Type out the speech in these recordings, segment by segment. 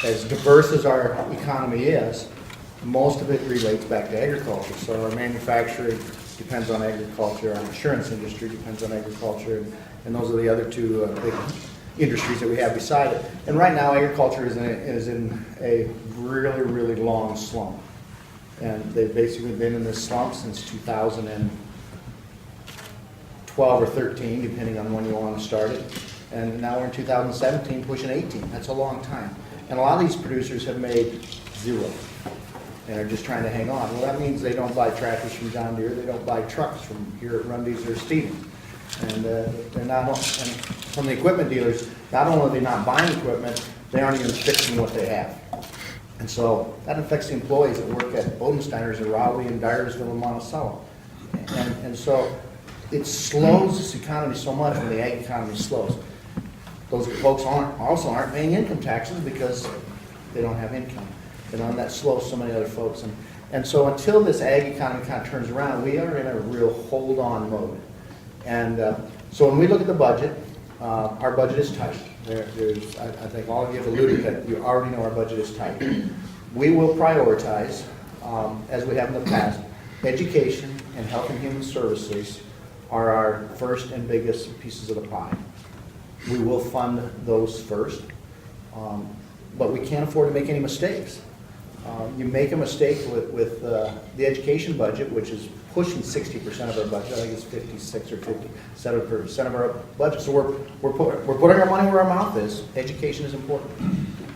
as diverse as our economy is, most of it relates back to agriculture. So our manufacturing depends on agriculture, our insurance industry depends on agriculture, and those are the other two big industries that we have beside it. And right now, agriculture is in a really, really long slump. And they've basically been in this slump since 2012 or 13, depending on when you want to start it. And now we're in 2017, pushing 18. That's a long time. And a lot of these producers have made zero and are just trying to hang on. Well, that means they don't buy tractors from John Deere. They don't buy trucks from here at Rundy's or Stevens. And they're not, and from the equipment dealers, not only are they not buying equipment, they aren't even fixing what they have. And so that affects the employees that work at Bodensteiner's in Raleigh and Dyersville and Monticello. And so it slows this economy so much when the ag economy slows. Those folks also aren't paying income taxes because they don't have income. And on that slows so many other folks. And so until this ag economy kind of turns around, we are in a real hold-on mode. And so when we look at the budget, our budget is tight. I think all of you have alluded that you already know our budget is tight. We will prioritize, as we have in the past, education and health and human services are our first and biggest pieces of the pie. We will fund those first, but we can't afford to make any mistakes. You make a mistake with the education budget, which is pushing 60% of our budget. I think it's 56 or 57% of our budget. So we're putting our money where our mouth is. Education is important.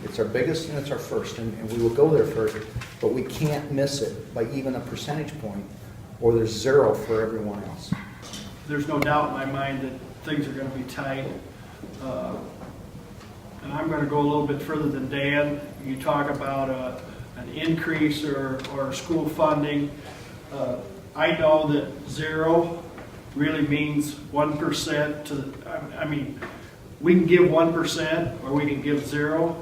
It's our biggest and it's our first, and we will go there first. But we can't miss it by even a percentage point, or there's zero for everyone else. There's no doubt in my mind that things are going to be tight. And I'm going to go a little bit further than Dan. You talk about an increase or school funding. I know that zero really means 1% to, I mean, we can give 1% or we can give zero,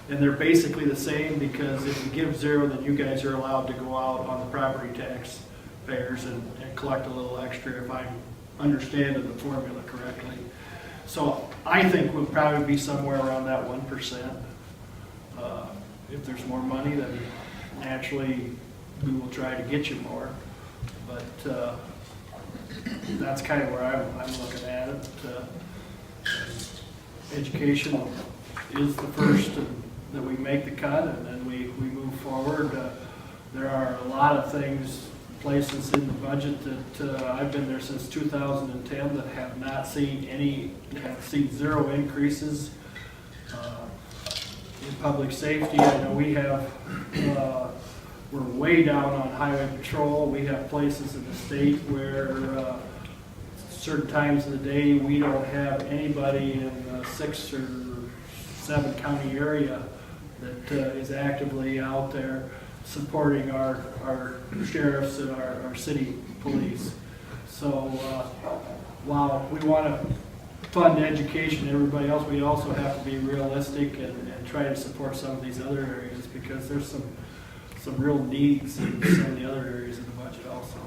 and they're basically the same, because if you give zero, then you guys are allowed to go out on the property tax payers and collect a little extra, if I'm understanding the formula correctly. So I think we'll probably be somewhere around that 1%. If there's more money, then naturally we will try to get you more. But that's kind of where I'm looking at it. Education is the first that we make the cut, and then we move forward. There are a lot of things, places in the budget that I've been there since 2010 that have not seen have seen zero increases. In public safety, I know we have, we're way down on highway patrol. We have places in the state where certain times of the day we don't have anybody in the 6 or 7 county area that is actively out there supporting our sheriffs and our city police. So while we want to fund education and everybody else, we also have to be realistic and try to support some of these other areas, because there's some real needs in some of the other areas of the budget also.